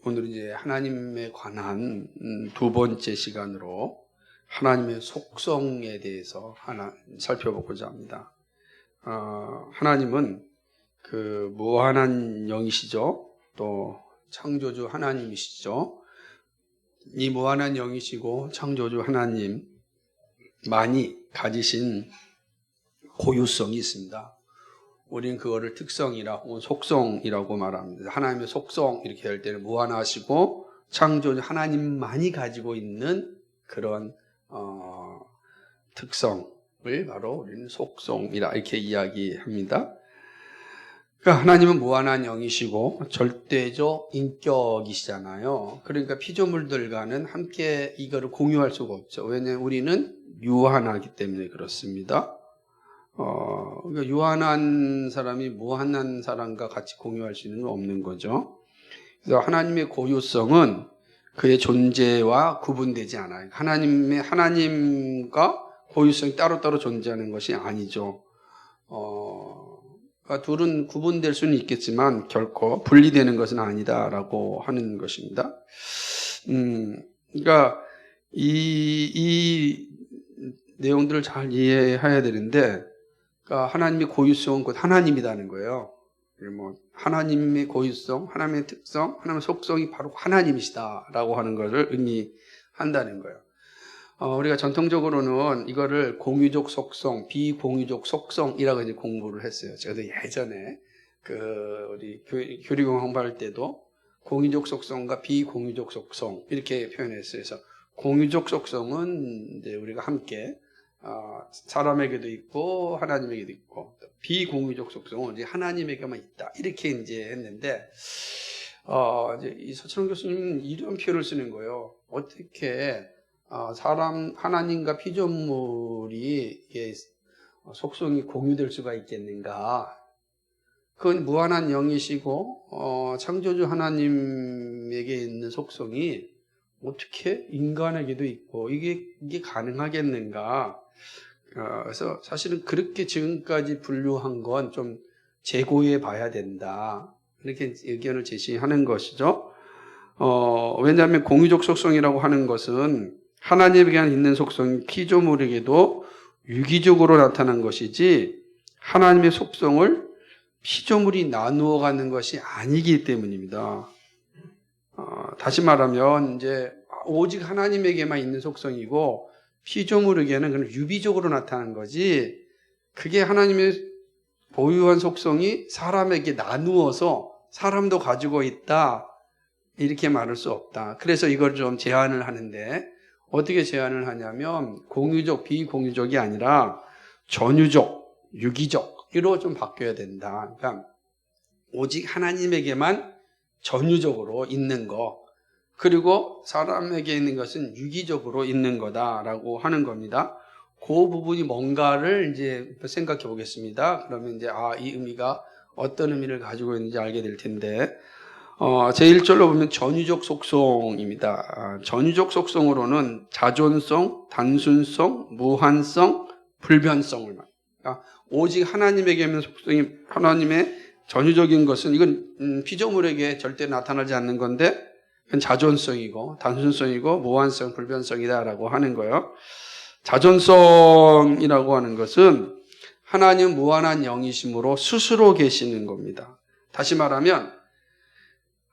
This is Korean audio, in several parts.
오늘 이제 하나님에 관한 두 번째 시간으로 하나님의 속성에 대해서 살펴보고자 합니다. 하나님은 그 무한한 영이시죠. 또 창조주 하나님이시죠. 이 무한한 영이시고 창조주 하나님만이 가지신 고유성이 있습니다. 우리는 그거를 특성이라 혹은 속성이라고 말합니다. 하나님의 속성 이렇게 할 때는 무한하시고 창조주 하나님만이 가지고 있는 그런 특성을 바로 우리는 속성이라 이렇게 이야기합니다. 그러니까 하나님은 무한한 영이시고 절대적 인격이시잖아요. 그러니까 피조물들과는 함께 이거를 공유할 수가 없죠. 왜냐하면 우리는 유한하기 때문에 그렇습니다. 그러니까 유한한 사람이 무한한 사람과 같이 공유할 수 있는 건 없는 거죠. 그래서 하나님의 고유성은 그의 존재와 구분되지 않아요. 하나님과 고유성이 따로따로 존재하는 것이 아니죠. 그러니까 둘은 구분될 수는 있겠지만 결코 분리되는 것은 아니다라고 하는 것입니다. 그러니까 이 내용들을 잘 이해해야 되는데, 그러니까 하나님의 고유성은 곧 하나님이라는 거예요. 하나님의 고유성, 하나님의 특성, 하나님의 속성이 바로 하나님이시다라고 하는 것을 의미한다는 거예요. 우리가 전통적으로는 이거를 공유적 속성, 비공유적 속성이라고 이제 공부를 했어요. 저도 예전에 우리 교리공 공부할 때도 공유적 속성과 비공유적 속성 이렇게 표현했어요. 그래서 공유적 속성은 이제 우리가 함께 사람에게도 있고 하나님에게도 있고, 비공유적 속성은 이제 하나님에게만 있다 이렇게 이제 했는데, 이제 이 서철원 교수님은 이런 표현을 쓰는 거예요. 어떻게 하나님과 피조물이 속성이 공유될 수가 있겠는가? 그건 무한한 영이시고 창조주 하나님에게 있는 속성이 어떻게 인간에게도 있고 이게 가능하겠는가? 그래서 사실은 그렇게 지금까지 분류한 건 좀 재고해 봐야 된다. 이렇게 의견을 제시하는 것이죠. 왜냐하면 공유적 속성이라고 하는 것은 하나님에게 있는 속성이 피조물에게도 유기적으로 나타난 것이지 하나님의 속성을 피조물이 나누어 가는 것이 아니기 때문입니다. 다시 말하면 이제 오직 하나님에게만 있는 속성이고 피조물에게는 그냥 유비적으로 나타난 거지, 그게 하나님의 보유한 속성이 사람에게 나누어서 사람도 가지고 있다 이렇게 말할 수 없다. 그래서 이걸 좀 제한을 하는데, 어떻게 제한을 하냐면 공유적, 비공유적이 아니라 전유적, 유기적으로 좀 바뀌어야 된다. 그러니까 오직 하나님에게만 전유적으로 있는 거, 그리고 사람에게 있는 것은 유기적으로 있는 거다라고 하는 겁니다. 그 부분이 뭔가를 이제 생각해 보겠습니다. 그러면 이제 이 의미가 어떤 의미를 가지고 있는지 알게 될 텐데, 제1절로 보면 전유적 속성입니다. 전유적 속성으로는 자존성, 단순성, 무한성, 불변성을 말합니다. 오직 하나님에게 있는 속성이, 하나님의 전유적인 것은 이건 피조물에게 절대 나타나지 않는 건데, 그건 자존성이고 단순성이고 무한성, 불변성이다라고 하는 거예요. 자존성이라고 하는 것은 하나님 무한한 영이심으로 스스로 계시는 겁니다. 다시 말하면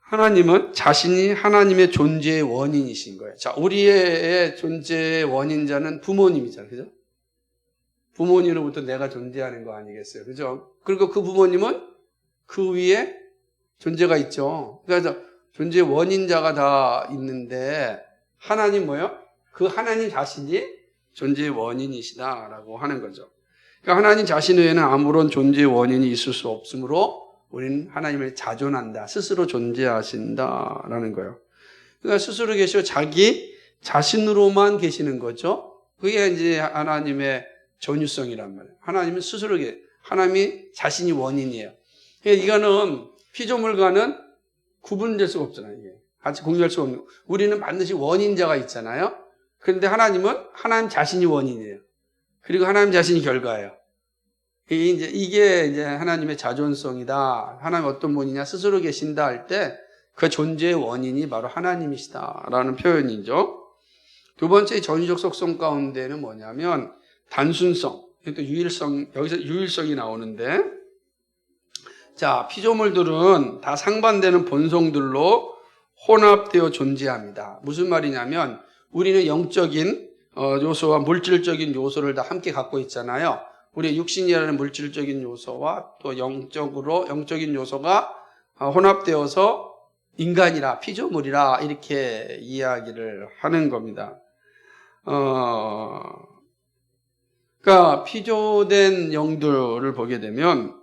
하나님은 자신이 하나님의 존재의 원인이신 거예요. 자, 우리의 존재의 원인자는 부모님이잖아요. 그죠? 부모님으로부터 내가 존재하는 거 아니겠어요? 그죠? 그리고 그 부모님은 그 위에 존재가 있죠. 그래서 존재의 원인자가 다 있는데, 하나님 뭐예요? 그 하나님 자신이 존재의 원인이시다라고 하는 거죠. 그러니까 하나님 자신 외에는 아무런 존재의 원인이 있을 수 없으므로 우리는 하나님을 자존한다. 스스로 존재하신다라는 거예요. 그러니까 스스로 계시고 자기 자신으로만 계시는 거죠. 그게 이제 하나님의 전유성이란 말이에요. 하나님은 스스로 하나님이 자신이 원인이에요. 그러니까 이거는 피조물과는 구분될 수가 없잖아요. 이게 같이 공유할 수가 없는. 우리는 반드시 원인자가 있잖아요. 그런데 하나님은 하나님 자신이 원인이에요. 그리고 하나님 자신이 결과예요. 이게 이제 하나님의 자존성이다. 하나님 어떤 분이냐, 스스로 계신다 할 때 그 존재의 원인이 바로 하나님이시다라는 표현이죠. 두 번째 전위적 속성 가운데는 뭐냐면 단순성, 또 유일성, 여기서 유일성이 나오는데, 자, 피조물들은 다 상반되는 본성들로 혼합되어 존재합니다. 무슨 말이냐면 우리는 영적인 요소와 물질적인 요소를 다 함께 갖고 있잖아요. 우리의 육신이라는 물질적인 요소와 또 영적인 요소가 혼합되어서 인간이라, 피조물이라 이렇게 이야기를 하는 겁니다. 그러니까 피조된 영들을 보게 되면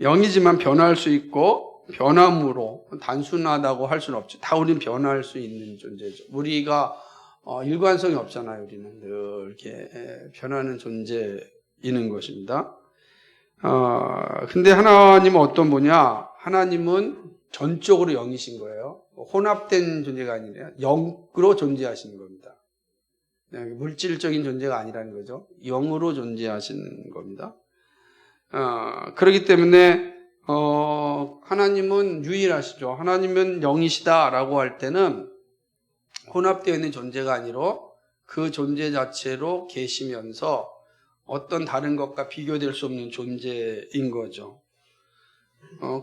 영이지만 변할 수 있고 변함으로 단순하다고 할 수는 없죠. 다 우리는 변할 수 있는 존재죠. 우리가 일관성이 없잖아요. 우리는 늘 이렇게 변하는 존재이는 것입니다. 근데 하나님은 어떤 분이냐? 하나님은 전적으로 영이신 거예요. 혼합된 존재가 아니라 영으로 존재하시는 겁니다. 물질적인 존재가 아니라는 거죠. 영으로 존재하시는 겁니다. 그렇기 때문에 하나님은 유일하시죠. 하나님은 영이시다라고 할 때는 혼합되어 있는 존재가 아니라 그 존재 자체로 계시면서 어떤 다른 것과 비교될 수 없는 존재인 거죠.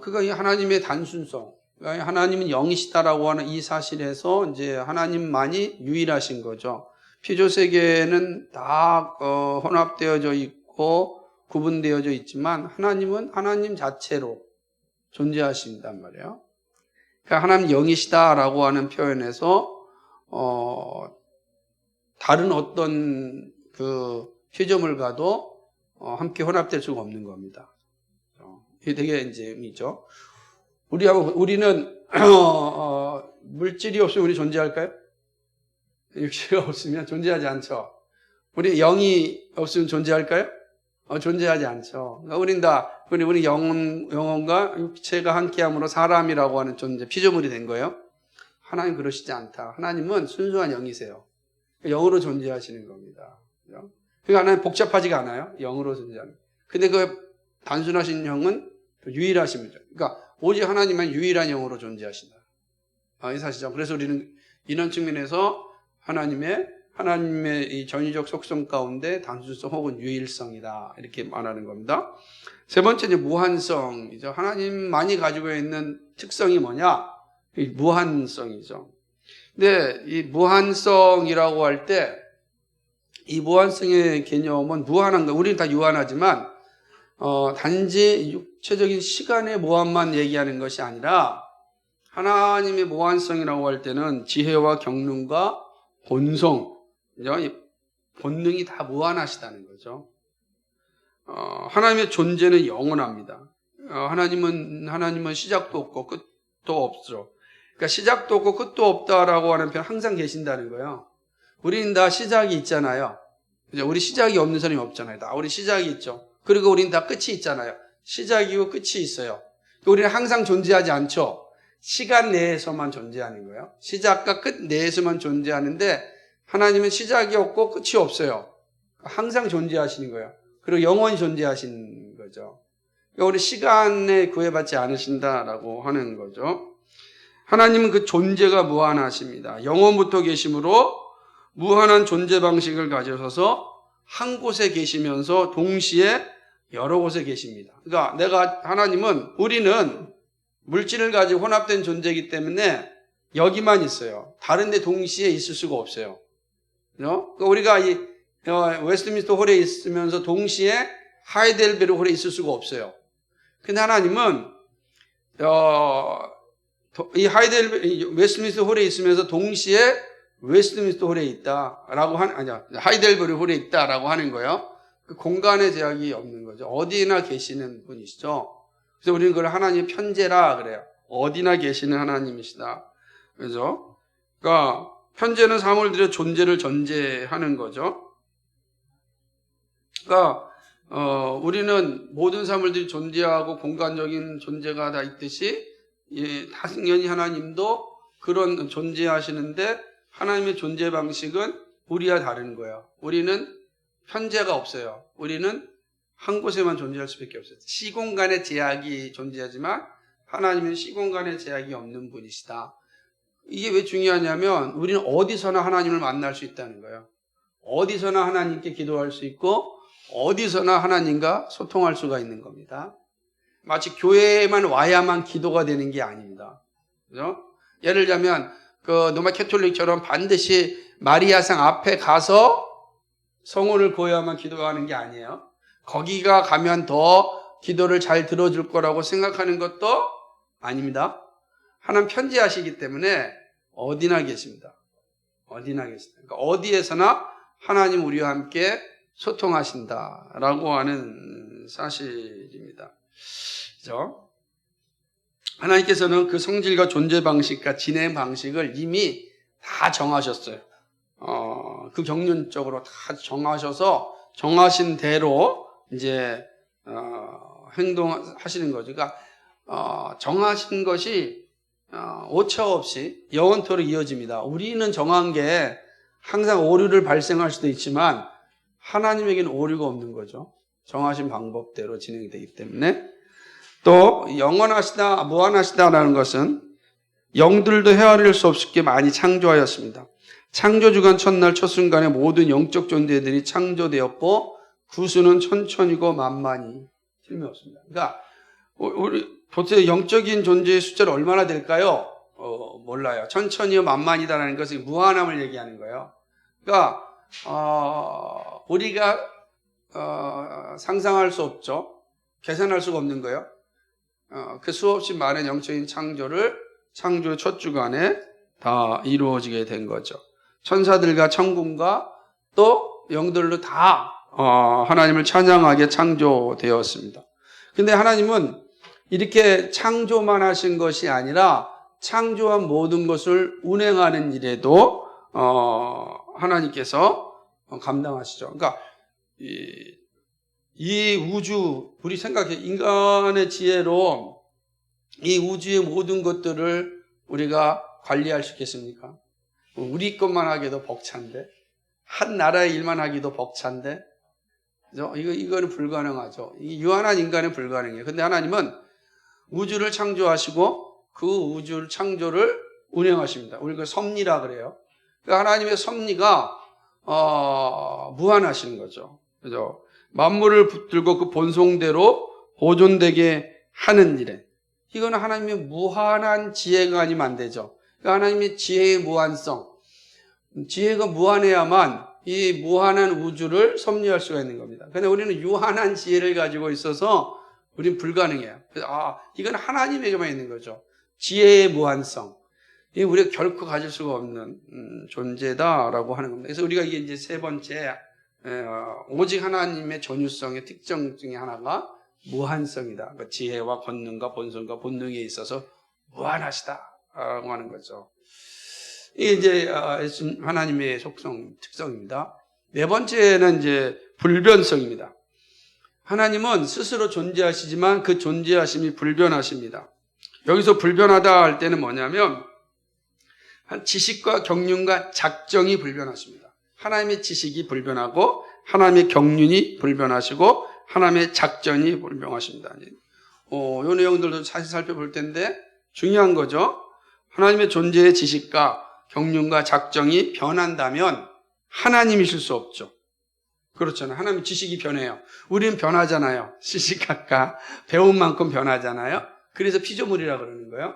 그가 하나님의 단순성, 하나님은 영이시다라고 하는 이 사실에서 이제 하나님만이 유일하신 거죠. 피조 세계는 다 혼합되어져 있고 구분되어져 있지만 하나님은 하나님 자체로 존재하신단 말이에요. 그러니까 하나님 영이시다라고 하는 표현에서 다른 어떤 그 피조물과도 함께 혼합될 수가 없는 겁니다. 이게 되게 이제 의미죠. 우리는 물질이 없으면 우리 존재할까요? 육체가 없으면 존재하지 않죠. 우리 영이 없으면 존재할까요? 존재하지 않죠. 그러니까 우리 영혼과 육체가 함께함으로 사람이라고 하는 존재, 피조물이 된 거예요. 하나님 그러시지 않다. 하나님은 순수한 영이세요. 영으로 존재하시는 겁니다. 그러니까 하나님 복잡하지가 않아요. 영으로 존재하는. 근데 그 단순하신 영은 유일하신 거죠. 그러니까 오직 하나님만 유일한 영으로 존재하신다. 이 사실이죠. 그래서 우리는 이런 측면에서 하나님의 이 전위적 속성 가운데 단순성 혹은 유일성이다 이렇게 말하는 겁니다. 세 번째 이제 무한성이죠. 하나님만이 가지고 있는 특성이 뭐냐? 이 무한성이죠. 근데 이 무한성이라고 할 때 이 무한성의 개념은 무한한 거. 우리는 다 유한하지만 단지 육체적인 시간의 무한만 얘기하는 것이 아니라 하나님의 무한성이라고 할 때는 지혜와 경륜과 본성, 본능이 다 무한하시다는 거죠. 하나님의 존재는 영원합니다. 하나님은 시작도 없고 끝도 없죠. 그러니까 시작도 없고 끝도 없다라고 하는 표현 항상 계신다는 거예요. 우리는 다 시작이 있잖아요. 그죠? 우리 시작이 없는 사람이 없잖아요. 다 우리 시작이 있죠. 그리고 우리는 다 끝이 있잖아요. 시작이고 끝이 있어요. 우리는 항상 존재하지 않죠. 시간 내에서만 존재하는 거예요. 시작과 끝 내에서만 존재하는데 하나님은 시작이 없고 끝이 없어요. 항상 존재하시는 거예요. 그리고 영원히 존재하시는 거죠. 그러니까 우리 시간에 구애받지 않으신다라고 하는 거죠. 하나님은 그 존재가 무한하십니다. 영원부터 계심으로 무한한 존재 방식을 가져서서 한 곳에 계시면서 동시에 여러 곳에 계십니다. 그러니까 우리는 물질을 가지고 혼합된 존재이기 때문에 여기만 있어요. 다른 데 동시에 있을 수가 없어요. 그러니까 우리가 이 웨스트민스터 홀에 있으면서 동시에 하이델베르 홀에 있을 수가 없어요. 근데 하나님은 이 웨스트민스터 홀에 있으면서 동시에 웨스트민스터 홀에 있다라고 하이델베르 홀에 있다라고 하는 거예요. 그 공간의 제약이 없는 거죠. 어디나 계시는 분이시죠. 그래서 우리는 그걸 하나님의 편재라 그래요. 어디나 계시는 하나님이시다. 그죠? 그러니까 편재는 사물들의 존재를 전제하는 거죠. 그러니까 우리는 모든 사물들이 존재하고 공간적인 존재가 다 있듯이 다승연히 하나님도 그런 존재하시는데 하나님의 존재 방식은 우리와 다른 거예요. 우리는 편재가 없어요. 우리는 한 곳에만 존재할 수밖에 없어요. 시공간의 제약이 존재하지만 하나님은 시공간에 제약이 없는 분이시다. 이게 왜 중요하냐면 우리는 어디서나 하나님을 만날 수 있다는 거예요. 어디서나 하나님께 기도할 수 있고 어디서나 하나님과 소통할 수가 있는 겁니다. 마치 교회에만 와야만 기도가 되는 게 아닙니다. 그죠? 예를 들자면 그 로마 캐톨릭처럼 반드시 마리아상 앞에 가서 성원을 구해야만 기도하는 게 아니에요. 거기가 가면 더 기도를 잘 들어줄 거라고 생각하는 것도 아닙니다. 하나님 편지하시기 때문에 어디나 계십니다. 어디나 계십니다. 그러니까 어디에서나 하나님 우리와 함께 소통하신다라고 하는 사실입니다. 그죠? 하나님께서는 그 성질과 존재 방식과 진행 방식을 이미 다 정하셨어요. 그 경륜적으로 다 정하셔서 정하신 대로 이제 행동하시는 거죠. 그러니까 정하신 것이 오차 없이 영원토록 이어집니다. 우리는 정한 게 항상 오류를 발생할 수도 있지만 하나님에게는 오류가 없는 거죠. 정하신 방법대로 진행이 되기 때문에. 또 영원하시다, 무한하시다라는 것은 영들도 헤아릴 수 없게 많이 창조하였습니다. 창조주간 첫날 첫 순간에 모든 영적 존재들이 창조되었고 그 수는 천천히고 만만히 틀림이 없습니다. 그러니까 우리 보통 영적인 존재의 숫자는 얼마나 될까요? 몰라요. 천천히요 만만이다라는 것은 무한함을 얘기하는 거예요. 그러니까 우리가 상상할 수 없죠. 계산할 수가 없는 거예요. 그 수없이 많은 영적인 창조를 창조의 첫 주간에 다 이루어지게 된 거죠. 천사들과 천군과 또 영들로 다 하나님을 찬양하게 창조되었습니다. 근데 하나님은 이렇게 창조만 하신 것이 아니라 창조한 모든 것을 운행하는 일에도 하나님께서 감당하시죠. 그러니까 이 우주, 우리 생각해, 인간의 지혜로 이 우주의 모든 것들을 우리가 관리할 수 있겠습니까? 우리 것만 하기도 벅찬데, 한 나라의 일만 하기도 벅찬데, 그죠? 이거는 불가능하죠. 유한한 인간은 불가능해요. 근데 하나님은 우주를 창조하시고 그 우주를 창조를 운행하십니다. 우리가 섭리라 그래요. 그러니까 하나님의 섭리가 무한하신 거죠. 그죠? 만물을 붙들고 그 본성대로 보존되게 하는 일에 이거는 하나님의 무한한 지혜가 아니면 안 되죠. 그러니까 하나님의 지혜의 무한성, 지혜가 무한해야만 이 무한한 우주를 섭리할 수가 있는 겁니다. 그런데 우리는 유한한 지혜를 가지고 있어서 우리는 불가능해요. 그래서 이건 하나님에게만 있는 거죠. 지혜의 무한성, 이 우리가 결코 가질 수가 없는 존재다라고 하는 겁니다. 그래서 우리가 이게 이제 세 번째 오직 하나님의 전유성의 특징 중에 하나가 무한성이다. 그러니까 지혜와 권능과 본성과 본능에 있어서 무한하시다라고 하는 거죠. 이게 이제 하나님의 속성 특성입니다. 네 번째는 이제 불변성입니다. 하나님은 스스로 존재하시지만 그 존재하심이 불변하십니다. 여기서 불변하다 할 때는 뭐냐면 지식과 경륜과 작정이 불변하십니다. 하나님의 지식이 불변하고 하나님의 경륜이 불변하시고 하나님의 작전이 불변하십니다. 이 내용들도 사실 살펴볼 텐데 중요한 거죠. 하나님의 존재의 지식과 경륜과 작정이 변한다면 하나님이실 수 없죠. 그렇잖아요. 하나님 지식이 변해요. 우리는 변하잖아요. 시시각각 배운 만큼 변하잖아요. 그래서 피조물이라 그러는 거예요.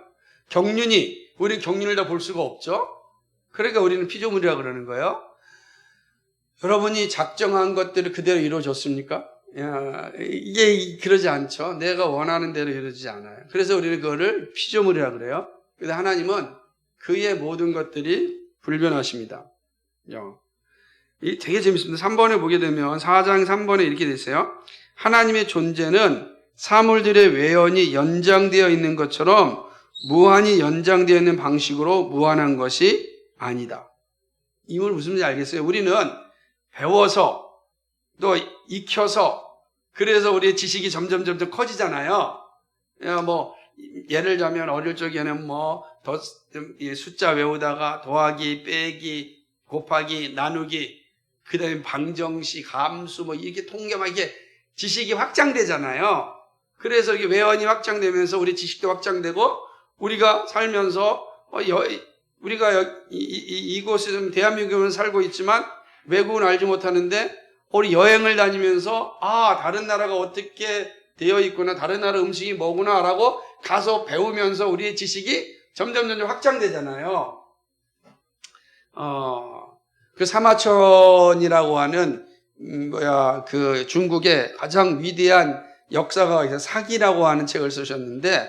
경륜이 우리는 경륜을 다 볼 수가 없죠. 그러니까 우리는 피조물이라 그러는 거예요. 여러분이 작정한 것들을 그대로 이루어졌습니까? 이게 그러지 않죠. 내가 원하는 대로 이루어지지 않아요. 그래서 우리는 그거를 피조물이라 그래요. 그런데 하나님은 그의 모든 것들이 불변하십니다. 이 되게 재밌습니다. 3번에 보게 되면 4장 3번에 이렇게 돼 있어요. 하나님의 존재는 사물들의 외연이 연장되어 있는 것처럼 무한히 연장되어 있는 방식으로 무한한 것이 아니다. 이 말 무슨 말인지 알겠어요? 우리는 배워서 또 익혀서 그래서 우리의 지식이 점점 커지잖아요. 예를 들자면 어릴 적에는 숫자 외우다가 더하기, 빼기, 곱하기, 나누기, 그 다음에 방정식, 함수 이렇게 통계 이게 지식이 확장되잖아요. 그래서 이게 외연이 확장되면서 우리 지식도 확장되고 우리가 살면서 우리가 이곳에 대한민국에 살고 있지만 외국은 알지 못하는데 우리 여행을 다니면서 다른 나라가 어떻게 되어 있구나, 다른 나라 음식이 뭐구나라고 가서 배우면서 우리의 지식이 점점 확장되잖아요. 그 사마천이라고 하는 그 중국의 가장 위대한 역사가 있어요. 사기라고 하는 책을 쓰셨는데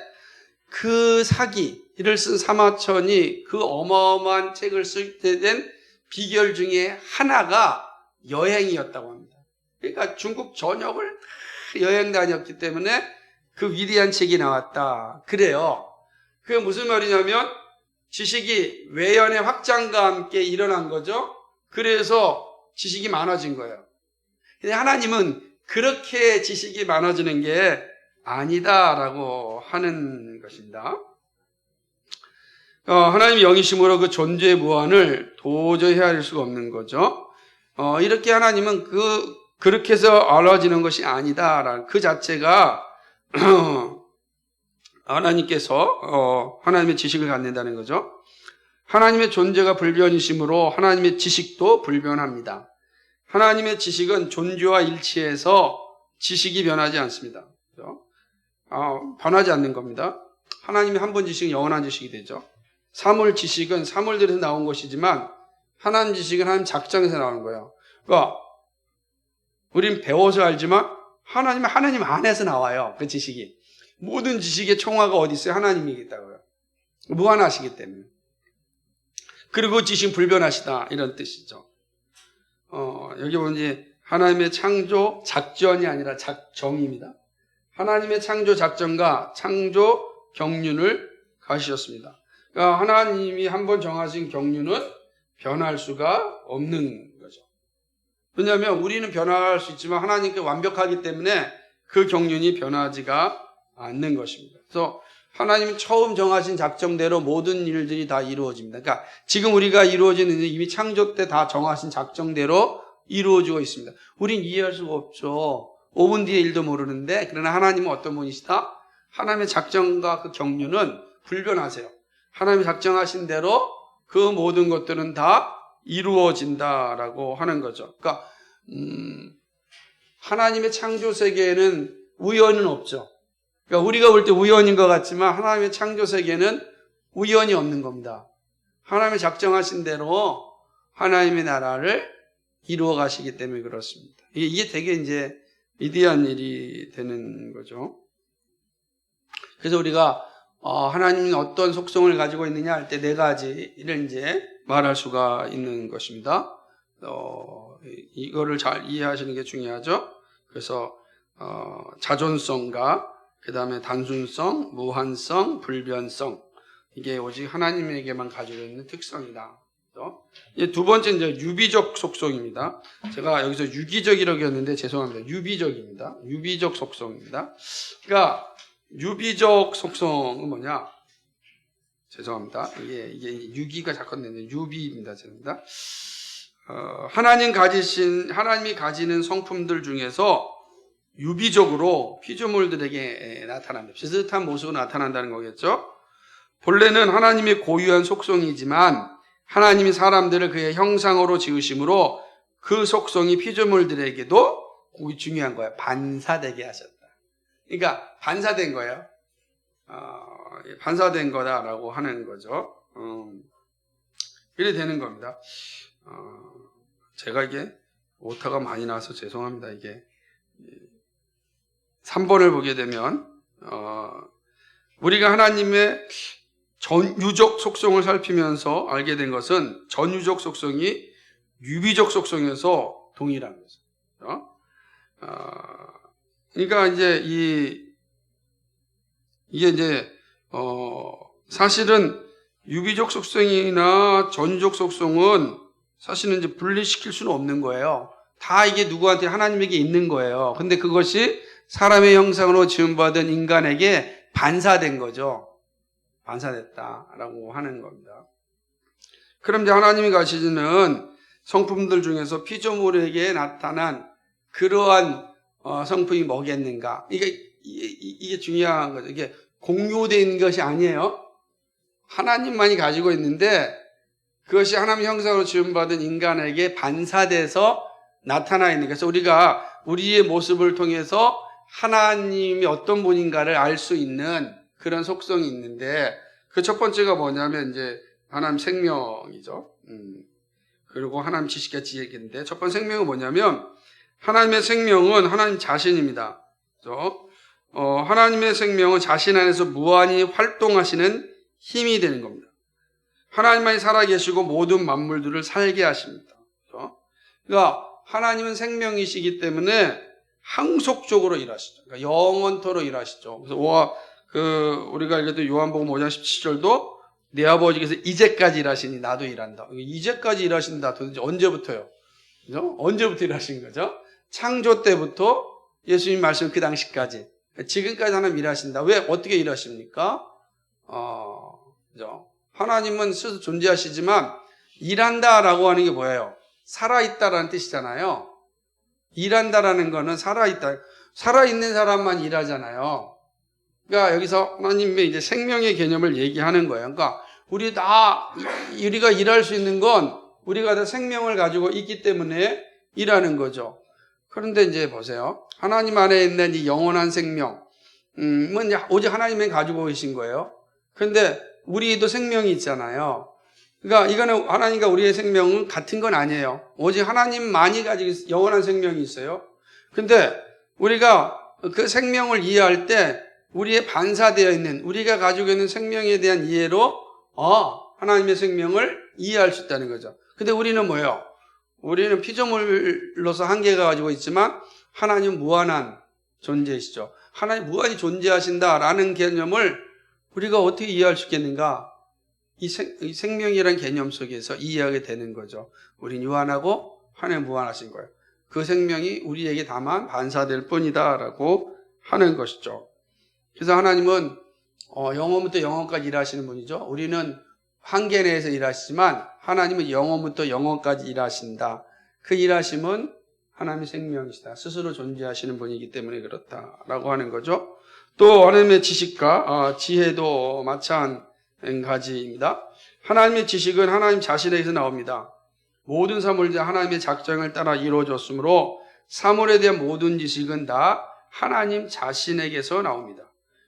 그 사기를 쓴 사마천이 그 어마어마한 책을 쓸 때 된 비결 중에 하나가 여행이었다고 합니다. 그러니까 중국 전역을 여행 다녔기 때문에 그 위대한 책이 나왔다. 그래요. 그게 무슨 말이냐면 지식이 외연의 확장과 함께 일어난 거죠. 그래서 지식이 많아진 거예요. 근데 하나님은 그렇게 지식이 많아지는 게 아니다라고 하는 것입니다. 하나님의 영이심으로 그 존재의 무한을 도저히 헤아릴 수가 없는 거죠. 이렇게 하나님은 그렇게 해서 알아지는 것이 아니다라는 그 자체가 하나님께서 하나님의 지식을 갖는다는 거죠. 하나님의 존재가 불변이심으로 하나님의 지식도 불변합니다. 하나님의 지식은 존재와 일치해서 지식이 변하지 않습니다. 그렇죠? 변하지 않는 겁니다. 하나님의 한 번 지식은 영원한 지식이 되죠. 사물 지식은 사물들에서 나온 것이지만 하나님 지식은 하나님 작정에서 나오는 거예요. 그러니까 우린 배워서 알지만 하나님 안에서 나와요. 그 지식이. 모든 지식의 총화가 어디 있어요? 하나님이겠다고요. 무한하시기 때문에. 그리고 지식은 불변하시다 이런 뜻이죠. 여기 보니 하나님의 창조 작전이 아니라 작정입니다. 하나님의 창조 작전과 창조 경륜을 가지셨습니다. 그러니까 하나님이 한번 정하신 경륜은 변할 수가 없는 거죠. 왜냐하면 우리는 변화할 수 있지만 하나님께 완벽하기 때문에 그 경륜이 변하지가 않는 것입니다. 그래서 하나님은 처음 정하신 작정대로 모든 일들이 다 이루어집니다. 그러니까 지금 우리가 이루어지는 일은 이미 창조 때 다 정하신 작정대로 이루어지고 있습니다. 우린 이해할 수가 없죠. 5분 뒤에 일도 모르는데 그러나 하나님은 어떤 분이시다? 하나님의 작정과 그 경륜은 불변하세요. 하나님이 작정하신 대로 그 모든 것들은 다 이루어진다라고 하는 거죠. 그러니까 하나님의 창조 세계에는 우연은 없죠. 그러니까 우리가 볼 때 우연인 것 같지만 하나님의 창조 세계는 우연이 없는 겁니다. 하나님이 작정하신 대로 하나님의 나라를 이루어 가시기 때문에 그렇습니다. 이게 되게 이제 위대한 일이 되는 거죠. 그래서 우리가 하나님이 어떤 속성을 가지고 있느냐 할 때 네 가지를 이제 말할 수가 있는 것입니다. 이거를 잘 이해하시는 게 중요하죠. 그래서 자존성과 그 다음에 단순성, 무한성, 불변성 이게 오직 하나님에게만 가지고 있는 특성이다. 두 번째 이제 유비적 속성입니다. 제가 여기서 유기적이라고 했는데 죄송합니다. 유비적입니다. 유비적 속성입니다. 그러니까 유비적 속성은 뭐냐? 죄송합니다. 이게 유기가 자꾸 내는 유비입니다. 죄송합니다. 하나님이 가지는 성품들 중에서 유비적으로 피조물들에게 나타납니다. 비슷한 모습으로 나타난다는 거겠죠. 본래는 하나님의 고유한 속성이지만 하나님이 사람들을 그의 형상으로 지으심으로 그 속성이 피조물들에게도 중요한 거예요. 반사되게 하셨다. 그러니까 반사된 거예요. 반사된 거다라고 하는 거죠. 이래 되는 겁니다. 제가 이게 오타가 많이 나서 죄송합니다. 이게 3번을 보게 되면 우리가 하나님의 전유적 속성을 살피면서 알게 된 것은 전유적 속성이 유비적 속성에서 동일한 거죠. 그러니까 이제 이게 이제 사실은 유비적 속성이나 전유적 속성은 사실은 이제 분리시킬 수는 없는 거예요. 다 이게 누구한테 하나님에게 있는 거예요. 근데 그것이 사람의 형상으로 지음받은 인간에게 반사된 거죠. 반사됐다라고 하는 겁니다. 그럼 이제 하나님이 가시는 성품들 중에서 피조물에게 나타난 그러한 성품이 뭐겠는가? 이게 중요한 거죠. 이게 공유된 것이 아니에요. 하나님만이 가지고 있는데 그것이 하나님 형상으로 지음받은 인간에게 반사돼서 나타나 있는 거예요. 그래서 우리가 우리의 모습을 통해서 하나님이 어떤 분인가를 알 수 있는 그런 속성이 있는데 그 첫 번째가 뭐냐면 이제 하나님 생명이죠. 그리고 하나님 지식과 지혜인데 첫 번째 생명은 뭐냐면 하나님의 생명은 하나님 자신입니다. 그렇죠? 하나님의 생명은 자신 안에서 무한히 활동하시는 힘이 되는 겁니다. 하나님만이 살아계시고 모든 만물들을 살게 하십니다. 그렇죠? 그러니까 하나님은 생명이시기 때문에 항속적으로 일하시죠. 그러니까 영원토록 일하시죠. 그래서 우리가 읽었던 요한복음 5장 17절도 내 아버지께서 이제까지 일하시니 나도 일한다. 이제까지 일하신다. 도대체 언제부터요? 그죠? 언제부터 일하신 거죠? 창조 때부터 예수님 말씀 그 당시까지. 지금까지 하나님 일하신다. 왜? 어떻게 일하십니까? 그죠? 하나님은 스스로 존재하시지만 일한다라고 하는 게 뭐예요? 살아있다라는 뜻이잖아요. 일한다라는 거는 살아있다. 살아있는 사람만 일하잖아요. 그러니까 여기서 하나님의 이제 생명의 개념을 얘기하는 거예요. 그러니까 우리가 일할 수 있는 건 우리가 다 생명을 가지고 있기 때문에 일하는 거죠. 그런데 이제 보세요. 하나님 안에 있는 이 영원한 생명, 오직 하나님이 가지고 계신 거예요. 그런데 우리도 생명이 있잖아요. 그러니까 이거는 하나님과 우리의 생명은 같은 건 아니에요. 오직 하나님만이 가지고 영원한 생명이 있어요. 근데 우리가 그 생명을 이해할 때 우리의 반사되어 있는 우리가 가지고 있는 생명에 대한 이해로 하나님의 생명을 이해할 수 있다는 거죠. 근데 우리는 뭐예요? 우리는 피조물로서 한계가 가지고 있지만 하나님은 무한한 존재이시죠. 하나님 무한히 존재하신다라는 개념을 우리가 어떻게 이해할 수 있겠는가? 이 생명이라는 개념 속에서 이해하게 되는 거죠. 우린 유한하고 하나님 무한하신 거예요. 그 생명이 우리에게 다만 반사될 뿐이다라고 하는 것이죠. 그래서 하나님은 영원부터 영원까지 일하시는 분이죠. 우리는 한계 내에서 일하시지만 하나님은 영원부터 영원까지 일하신다. 그 일하심은 하나님의 생명이시다. 스스로 존재하시는 분이기 때문에 그렇다라고 하는 거죠. 또 하나님의 지식과 지혜도 마찬가지입니다. 하나님의 지식은 하나님 자신에게서 나옵니다. 모든 사물들이 하나님의 작정을 따라 이루어졌으므로 사물에 대한 모든 지식은 다 하나님 자신에게서 나옵니다.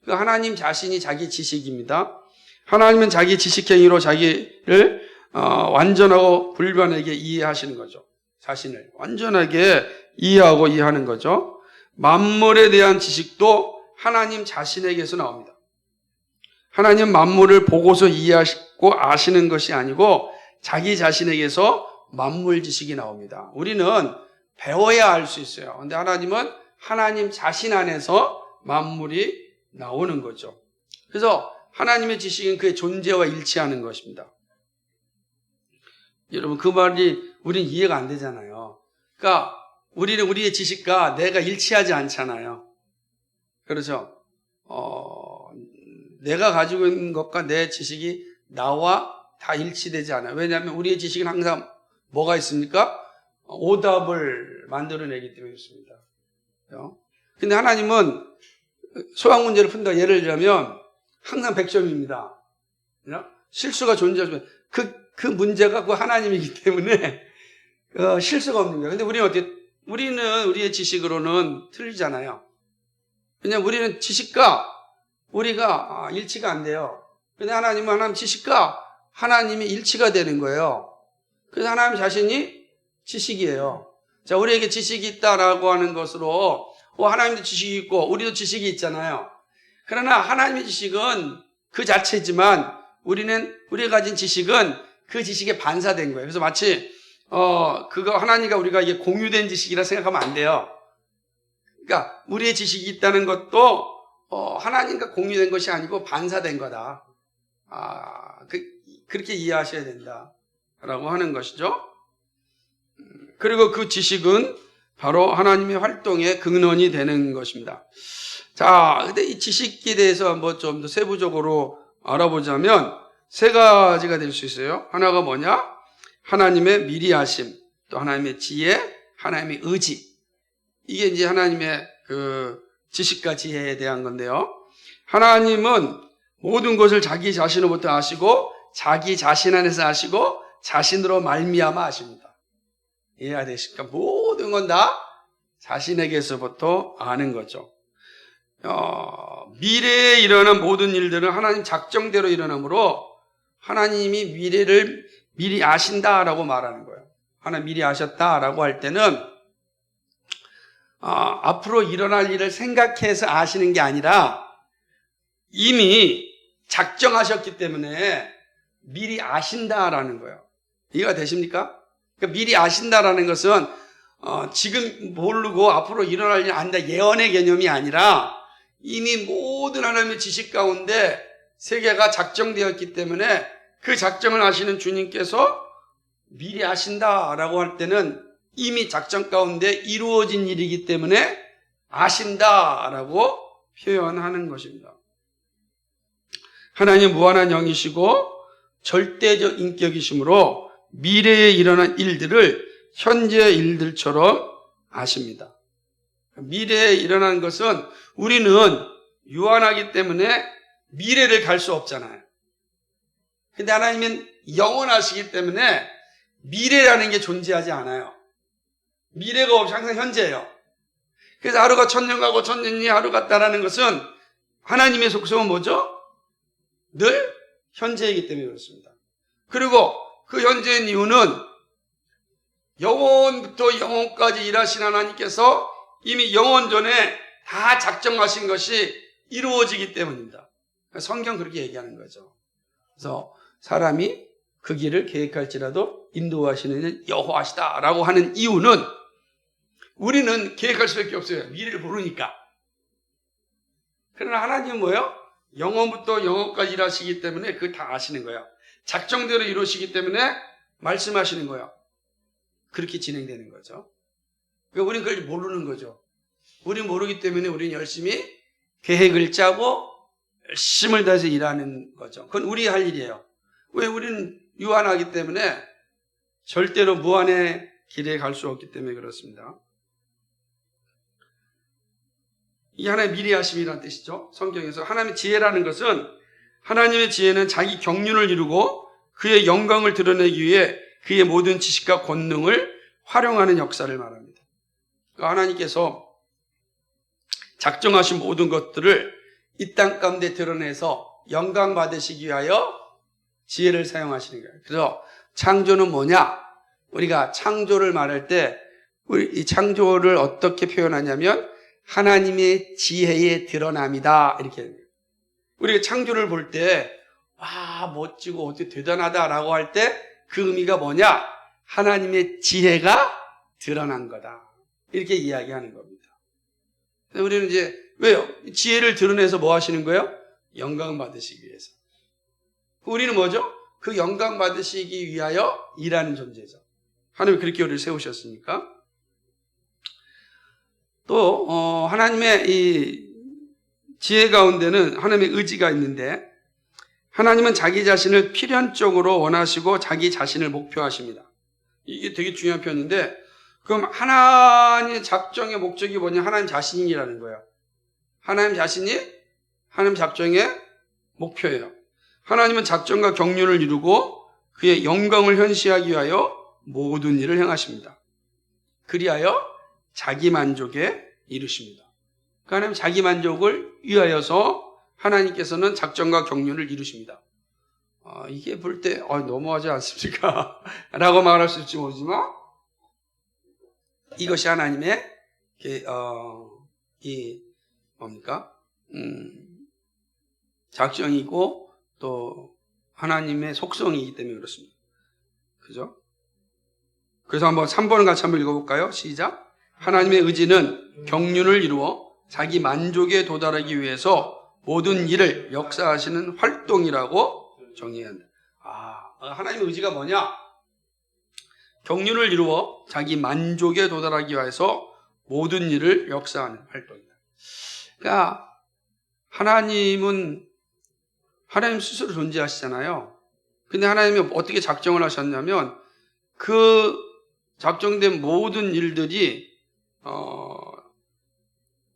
하나님 자신이 자기 지식입니다. 하나님은 자기 지식행위로 자기를 완전하고 불변하게 이해하시는 거죠. 자신을 완전하게 이해하고 이해하는 거죠. 만물에 대한 지식도 하나님 자신에게서 나옵니다. 하나님 만물을 보고서 이해하시고 아시는 것이 아니고 자기 자신에게서 만물 지식이 나옵니다. 우리는 배워야 알 수 있어요. 그런데 하나님은 하나님 자신 안에서 만물이 나오는 거죠. 그래서 하나님의 지식은 그의 존재와 일치하는 것입니다. 여러분 그 말이 우리는 이해가 안 되잖아요. 그러니까 우리는 우리의 지식과 내가 일치하지 않잖아요. 그렇죠? 내가 가지고 있는 것과 내 지식이 나와 다 일치되지 않아요. 왜냐하면 우리의 지식은 항상 뭐가 있습니까? 오답을 만들어내기 때문에 있습니다. 근데 하나님은 수학 문제를 푼다 예를 들자면 항상 100점입니다. 실수가 존재하지만 그 문제가 그 하나님이기 때문에 실수가 없는 거예요. 근데 우리는 우리의 지식으로는 틀리잖아요. 왜냐하면 우리는 지식과 우리가 일치가 안 돼요. 근데 하나님은 하나님 지식과 하나님이 일치가 되는 거예요. 그래서 하나님 자신이 지식이에요. 자, 우리에게 지식이 있다라고 하는 것으로 하나님도 지식이 있고 우리도 지식이 있잖아요. 그러나 하나님의 지식은 그 자체지만 우리가 가진 지식은 그 지식에 반사된 거예요. 그래서 마치 그거 하나님과 우리가 이게 공유된 지식이라 생각하면 안 돼요. 그러니까 우리의 지식이 있다는 것도 하나님과 공유된 것이 아니고 반사된 거다. 그렇게 이해하셔야 된다라고 하는 것이죠. 그리고 그 지식은 바로 하나님의 활동의 근원이 되는 것입니다. 자, 근데 이 지식에 대해서 한번 좀 더 세부적으로 알아보자면 세 가지가 될 수 있어요. 하나가 뭐냐? 하나님의 미리하심, 또 하나님의 지혜, 하나님의 의지. 이게 이제 하나님의 그 지식과 지혜에 대한 건데요. 하나님은 모든 것을 자기 자신으로부터 아시고 자기 자신 안에서 아시고 자신으로 말미암아 아십니다. 이해가 되십니까? 모든 건 다 자신에게서부터 아는 거죠. 미래에 일어난 모든 일들은 하나님 작정대로 일어나므로 하나님이 미래를 미리 아신다라고 말하는 거예요. 하나님 미리 아셨다라고 할 때는 앞으로 일어날 일을 생각해서 아시는 게 아니라 이미 작정하셨기 때문에 미리 아신다라는 거예요. 이해가 되십니까? 그러니까 미리 아신다라는 것은 지금 모르고 앞으로 일어날 일 안다 예언의 개념이 아니라 이미 모든 하나님의 지식 가운데 세계가 작정되었기 때문에 그 작정을 아시는 주님께서 미리 아신다라고 할 때는 이미 작정 가운데 이루어진 일이기 때문에 아신다라고 표현하는 것입니다. 하나님 무한한 영이시고 절대적 인격이시므로 미래에 일어난 일들을 현재의 일들처럼 아십니다. 미래에 일어난 것은 우리는 유한하기 때문에 미래를 갈 수 없잖아요. 근데 하나님은 영원하시기 때문에 미래라는 게 존재하지 않아요. 미래가 없이 항상 현재예요. 그래서 하루가 천년 가고 천년이 하루 같다라는 것은 하나님의 속성은 뭐죠? 늘 현재이기 때문에 그렇습니다. 그리고 그 현재인 이유는 영원부터 영원까지 일하신 하나님께서 이미 영원 전에 다 작정하신 것이 이루어지기 때문입니다. 성경 그렇게 얘기하는 거죠. 그래서 사람이 그 길을 계획할지라도 인도하시는 여호와시다라고 하는 이유는 우리는 계획할 수밖에 없어요. 미래를 모르니까. 그러나 하나님은 뭐예요? 영원부터 영원까지 일하시기 때문에 그걸 다 아시는 거예요. 작정대로 이루시기 때문에 말씀하시는 거예요. 그렇게 진행되는 거죠. 그러니까 우리는 그걸 모르는 거죠. 우리는 모르기 때문에 우리는 열심히 계획을 짜고 열심을 다해서 일하는 거죠. 그건 우리 할 일이에요. 왜? 우리는 유한하기 때문에 절대로 무한의 길에 갈 수 없기 때문에 그렇습니다. 이 하나의 미리하심이라는 뜻이죠. 성경에서 하나님의 지혜라는 것은 하나님의 지혜는 자기 경륜을 이루고 그의 영광을 드러내기 위해 그의 모든 지식과 권능을 활용하는 역사를 말합니다. 그러니까 하나님께서 작정하신 모든 것들을 이 땅 가운데 드러내서 영광 받으시기 위하여 지혜를 사용하시는 거예요. 그래서 창조는 뭐냐? 우리가 창조를 말할 때 우리 이 창조를 어떻게 표현하냐면 하나님의 지혜의 드러남이다 이렇게. 우리가 창조를 볼 때 와 멋지고 어떻게 대단하다라고 할 때 그 의미가 뭐냐? 하나님의 지혜가 드러난 거다 이렇게 이야기하는 겁니다. 우리는 이제 왜요? 지혜를 드러내서 뭐 하시는 거예요? 영광 받으시기 위해서. 우리는 뭐죠? 그 영광 받으시기 위하여 일하는 존재죠. 하나님이 그렇게 우리를 세우셨으니까. 또 하나님의 이 지혜 가운데는 하나님의 의지가 있는데 하나님은 자기 자신을 필연적으로 원하시고 자기 자신을 목표하십니다. 이게 되게 중요한 표현인데 그럼 하나님의 작정의 목적이 뭐냐? 하나님 자신이라는 거예요. 하나님 자신이 하나님 작정의 목표예요. 하나님은 작정과 경륜을 이루고 그의 영광을 현시하기 위하여 모든 일을 행하십니다. 그리하여 자기 만족에 이르십니다. 그러니까 하나님 자기 만족을 위하여서 하나님께서는 작정과 경륜을 이루십니다. 이게 볼 때 너무하지 않습니까? 라고 말할 수 있을지 모르지만 이것이 하나님의 뭡니까? 작정이고 또 하나님의 속성이기 때문에 그렇습니다. 그죠? 그래서 한번 3번을 같이 한번 읽어볼까요? 시작. 하나님의 의지는 경륜을 이루어 자기 만족에 도달하기 위해서 모든 일을 역사하시는 활동이라고 정의해야 한다. 하나님의 의지가 뭐냐? 경륜을 이루어 자기 만족에 도달하기 위해서 모든 일을 역사하는 활동이다. 그러니까 하나님은 하나님 스스로 존재하시잖아요. 근데 하나님이 어떻게 작정을 하셨냐면 그 작정된 모든 일들이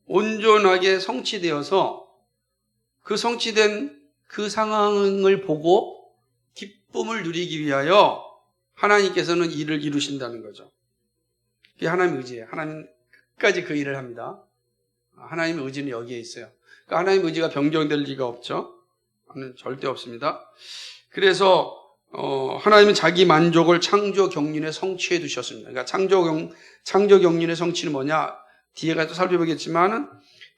온전하게 성취되어서 그 성취된 그 상황을 보고 기쁨을 누리기 위하여 하나님께서는 일을 이루신다는 거죠. 그게 하나님의 의지예요. 하나님 끝까지 그 일을 합니다. 하나님의 의지는 여기에 있어요. 그러니까 하나님의 의지가 변경될 리가 없죠. 절대 없습니다. 그래서 하나님은 자기 만족을 창조 경륜에 성취해 두셨습니다. 그러니까 창조 경륜의 성취는 뭐냐? 뒤에 가서 살펴보겠지만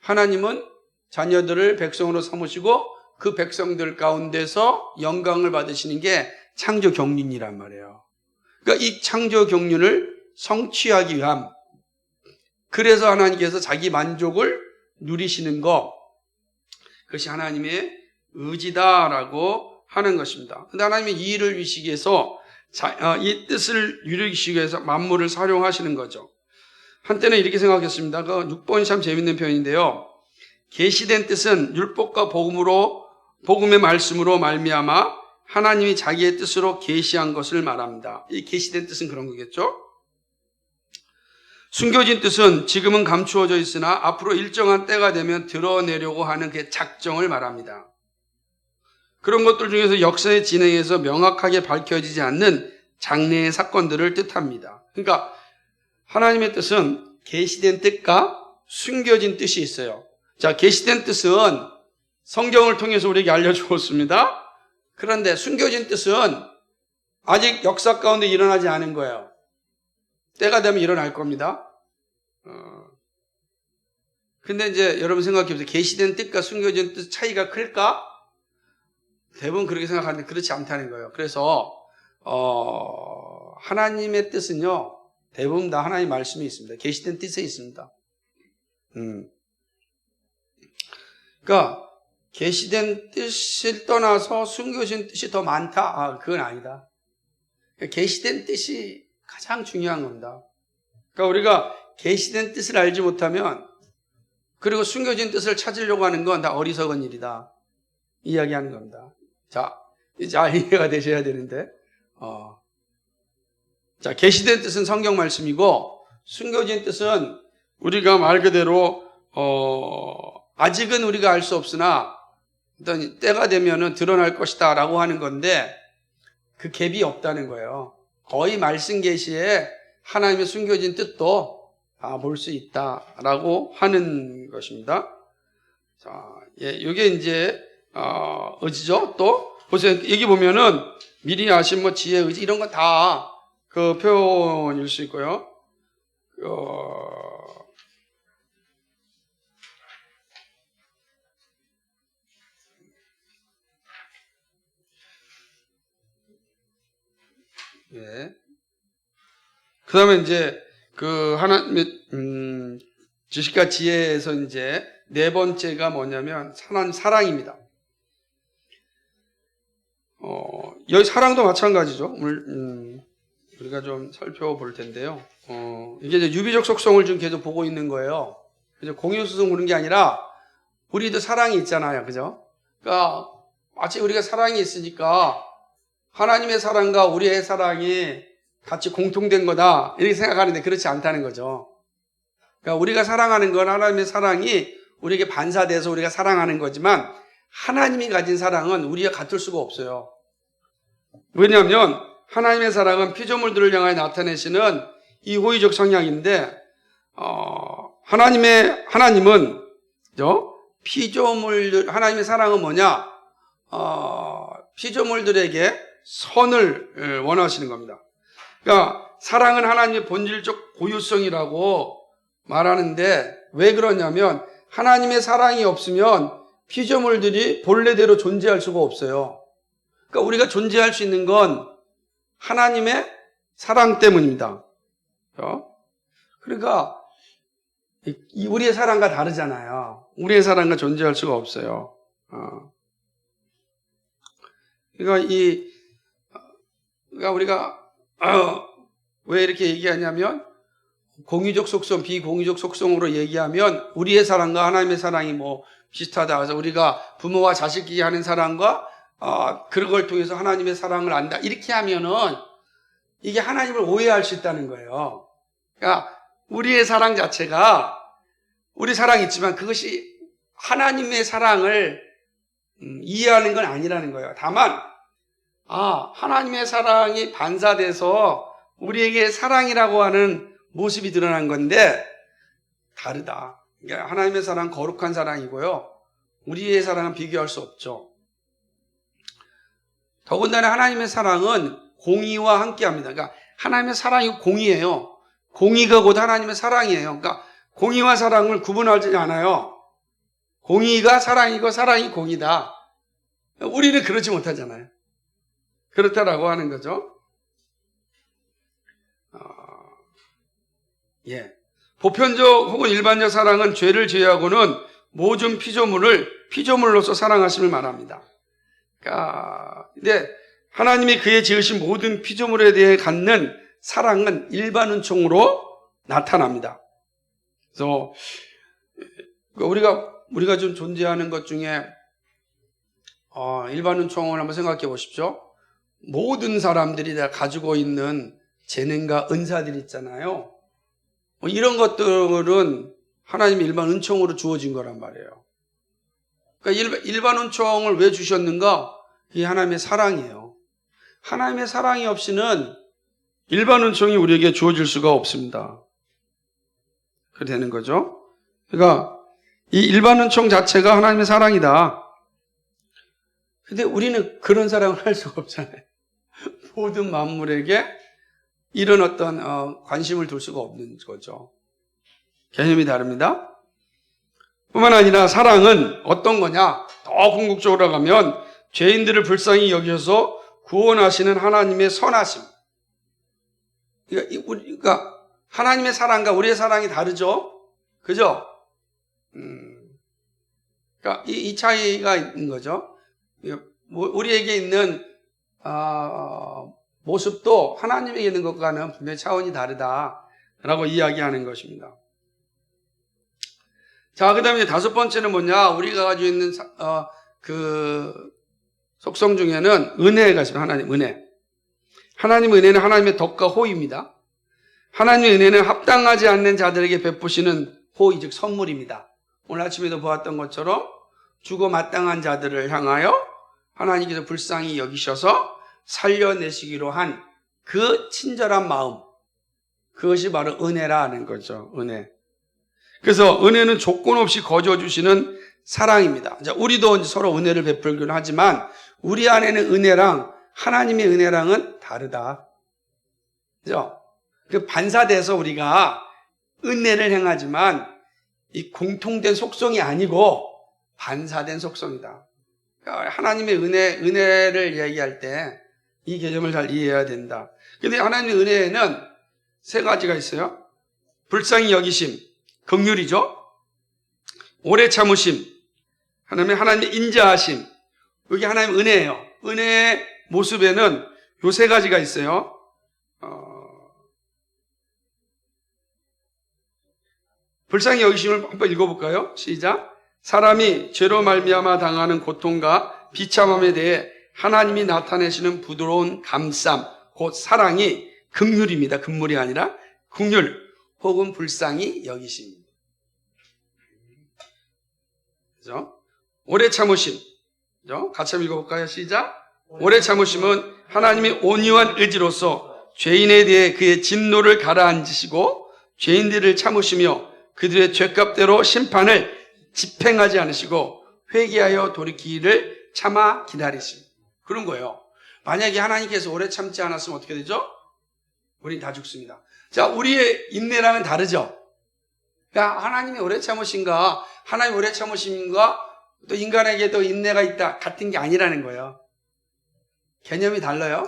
하나님은 자녀들을 백성으로 삼으시고 그 백성들 가운데서 영광을 받으시는 게 창조 경륜이란 말이에요. 그러니까 이 창조 경륜을 성취하기 위함, 그래서 하나님께서 자기 만족을 누리시는 것, 그것이 하나님의 의지다라고 하는 것입니다. 그런데 하나님의 이 일을 이루시기 위해서 이 뜻을 이루시기 위해서 만물을 사용하시는 거죠. 한때는 이렇게 생각했습니다. 그 6번이 참 재밌는 표현인데요. 계시된 뜻은 율법과 복음의 말씀으로 말미암아 하나님이 자기의 뜻으로 계시한 것을 말합니다. 이 계시된 뜻은 그런 거겠죠. 숨겨진 뜻은 지금은 감추어져 있으나 앞으로 일정한 때가 되면 드러내려고 하는 그 작정을 말합니다. 그런 것들 중에서 역사의 진행에서 명확하게 밝혀지지 않는 장래의 사건들을 뜻합니다. 그러니까 하나님의 뜻은 계시된 뜻과 숨겨진 뜻이 있어요. 자, 계시된 뜻은 성경을 통해서 우리에게 알려주었습니다. 그런데 숨겨진 뜻은 아직 역사 가운데 일어나지 않은 거예요. 때가 되면 일어날 겁니다. 근데 이제 여러분 생각해 보세요. 계시된 뜻과 숨겨진 뜻 차이가 클까? 대부분 그렇게 생각하는데 그렇지 않다는 거예요. 그래서 하나님의 뜻은요, 대부분 다 하나님의 말씀이 있습니다. 계시된 뜻에 있습니다. 그러니까 계시된 뜻을 떠나서 숨겨진 뜻이 더 많다? 그건 아니다. 계시된 뜻이 가장 중요한 겁니다. 그러니까 우리가 계시된 뜻을 알지 못하면, 그리고 숨겨진 뜻을 찾으려고 하는 건 다 어리석은 일이다, 이야기하는 겁니다. 자, 잘 이해가 되셔야 되는데, 자, 계시된 뜻은 성경 말씀이고, 숨겨진 뜻은 우리가 말 그대로 아직은 우리가 알 수 없으나 어떤 때가 되면은 드러날 것이다 라고 하는 건데, 그 갭이 없다는 거예요. 거의 말씀 계시에 하나님의 숨겨진 뜻도 볼 수 있다라고 하는 것입니다. 자, 이게 이제 의지죠. 또 보세요. 여기 보면은 미리 아신 뭐 지혜, 의지 이런 건 다 그 표현일 수 있고요. 예. 그 다음에 이제 그 하나님의 지식과 지혜에서 이제 네 번째가 뭐냐면 사랑입니다. 여기 사랑도 마찬가지죠. 오늘 우리가 좀 살펴볼 텐데요. 이게 이제 유비적 속성을 좀 계속 보고 있는 거예요. 그죠? 공유수성 보는 게 아니라 우리도 사랑이 있잖아요. 그죠? 그러니까 마치 우리가 사랑이 있으니까 하나님의 사랑과 우리의 사랑이 같이 공통된 거다, 이렇게 생각하는데 그렇지 않다는 거죠. 그러니까 우리가 사랑하는 건 하나님의 사랑이 우리에게 반사돼서 우리가 사랑하는 거지만, 하나님이 가진 사랑은 우리가 같을 수가 없어요. 왜냐하면 하나님의 사랑은 피조물들을 향하여 나타내시는 이 호의적 성향인데, 하나님은 하나님의 사랑은 뭐냐? 피조물들에게 선을 원하시는 겁니다. 그러니까 사랑은 하나님의 본질적 고유성이라고 말하는데, 왜 그러냐면 하나님의 사랑이 없으면 피조물들이 본래대로 존재할 수가 없어요. 그러니까 우리가 존재할 수 있는 건 하나님의 사랑 때문입니다. 그러니까 우리의 사랑과 다르잖아요. 우리의 사랑과 존재할 수가 없어요. 그러니까 우리가 왜 이렇게 얘기하냐면, 공유적 속성, 비공유적 속성으로 얘기하면 우리의 사랑과 하나님의 사랑이 뭐 비슷하다. 그래서 우리가 부모와 자식이 하는 사랑과 그런 걸 통해서 하나님의 사랑을 안다, 이렇게 하면은 이게 하나님을 오해할 수 있다는 거예요. 그러니까 우리의 사랑 자체가 우리 사랑이 있지만 그것이 하나님의 사랑을 이해하는 건 아니라는 거예요. 다만 하나님의 사랑이 반사돼서 우리에게 사랑이라고 하는 모습이 드러난 건데 다르다. 그러니까 하나님의 사랑은 거룩한 사랑이고요. 우리의 사랑은 비교할 수 없죠. 더군다나 하나님의 사랑은 공의와 함께합니다. 그러니까 하나님의 사랑이 공의예요. 공의가 곧 하나님의 사랑이에요. 그러니까 공의와 사랑을 구분하지 않아요. 공의가 사랑이고 사랑이 공의다. 우리는 그러지 못하잖아요. 그렇다라고 하는 거죠. 보편적 혹은 일반적 사랑은 죄를 제외하고는 모든 피조물로서 사랑하심을 말합니다. 근데 하나님이 그의 지으신 모든 피조물에 대해 갖는 사랑은 일반 은총으로 나타납니다. 그래서 우리가 좀 존재하는 것 중에 일반 은총을 한번 생각해 보십시오. 모든 사람들이 다 가지고 있는 재능과 은사들이 있잖아요. 이런 것들은 하나님의 일반 은총으로 주어진 거란 말이에요. 그러니까 일반 은총을 왜 주셨는가? 이게 하나님의 사랑이에요. 하나님의 사랑이 없이는 일반 은총이 우리에게 주어질 수가 없습니다. 그렇게 되는 거죠. 그러니까 이 일반 은총 자체가 하나님의 사랑이다. 근데 우리는 그런 사랑을 할 수가 없잖아요. 모든 만물에게 이런 어떤 관심을 둘 수가 없는 거죠. 개념이 다릅니다. 뿐만 아니라 사랑은 어떤 거냐? 더 궁극적으로 가면 죄인들을 불쌍히 여기셔서 구원하시는 하나님의 선하심. 그러니까 하나님의 사랑과 우리의 사랑이 다르죠? 그죠? 그러니까 이 차이가 있는 거죠. 우리에게 있는 모습도 하나님에게 있는 것과는 분명히 차원이 다르다라고 이야기하는 것입니다. 자, 그 다음에 다섯 번째는 뭐냐? 우리가 가지고 있는 그 속성 중에는 은혜가 있습니다. 하나님 은혜. 하나님의 은혜는 하나님의 덕과 호의입니다. 하나님의 은혜는 합당하지 않는 자들에게 베푸시는 호의, 즉 선물입니다. 오늘 아침에도 보았던 것처럼 죽어 마땅한 자들을 향하여 하나님께서 불쌍히 여기셔서 살려내시기로 한 그 친절한 마음, 그것이 바로 은혜라는 거죠. 은혜. 그래서 은혜는 조건 없이 거저 주시는 사랑입니다. 우리도 서로 은혜를 베풀기는 하지만 우리 안에는 은혜랑 하나님의 은혜랑은 다르다. 그죠? 반사돼서 우리가 은혜를 행하지만 이 공통된 속성이 아니고 반사된 속성이다. 그러니까 하나님의 은혜를 얘기할 때 이 개념을 잘 이해해야 된다. 근데 하나님의 은혜에는 세 가지가 있어요. 불쌍히 여기심, 긍휼이죠. 오래 참으심, 하나님의 인자하심. 이게 하나님의 은혜예요. 은혜의 모습에는 요 세 가지가 있어요. 불쌍히 여기심을 한번 읽어볼까요? 시작. 사람이 죄로 말미암아 당하는 고통과 비참함에 대해 하나님이 나타내시는 부드러운 감쌈, 곧 사랑이 긍휼입니다. 긍휼이 아니라 긍휼 혹은 불쌍히 여기심입니다. 그죠? 오래 참으심. 그죠? 같이 한번 읽어볼까요? 시작. 오래 참으심은 하나님의 온유한 의지로서 죄인에 대해 그의 진노를 가라앉히시고 죄인들을 참으시며 그들의 죄값대로 심판을 집행하지 않으시고 회개하여 돌이키기를 참아 기다리심. 그런 거예요. 만약에 하나님께서 오래 참지 않았으면 어떻게 되죠? 우린 다 죽습니다. 자, 우리의 인내랑은 다르죠? 그러니까 하나님이 오래 참으신가, 하나님 오래 참으신가, 또 인간에게도 인내가 있다, 같은 게 아니라는 거예요. 개념이 달라요.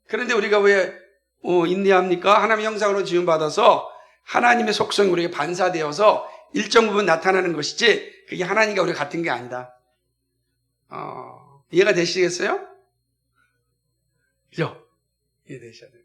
그런데 우리가 왜 인내합니까? 하나님의 형상으로 지음받아서 하나님의 속성이 우리에게 반사되어서 일정 부분 나타나는 것이지 그게 하나님과 우리가 같은 게 아니다. 이해가 되시겠어요? 그죠? 이해되셔야 돼요.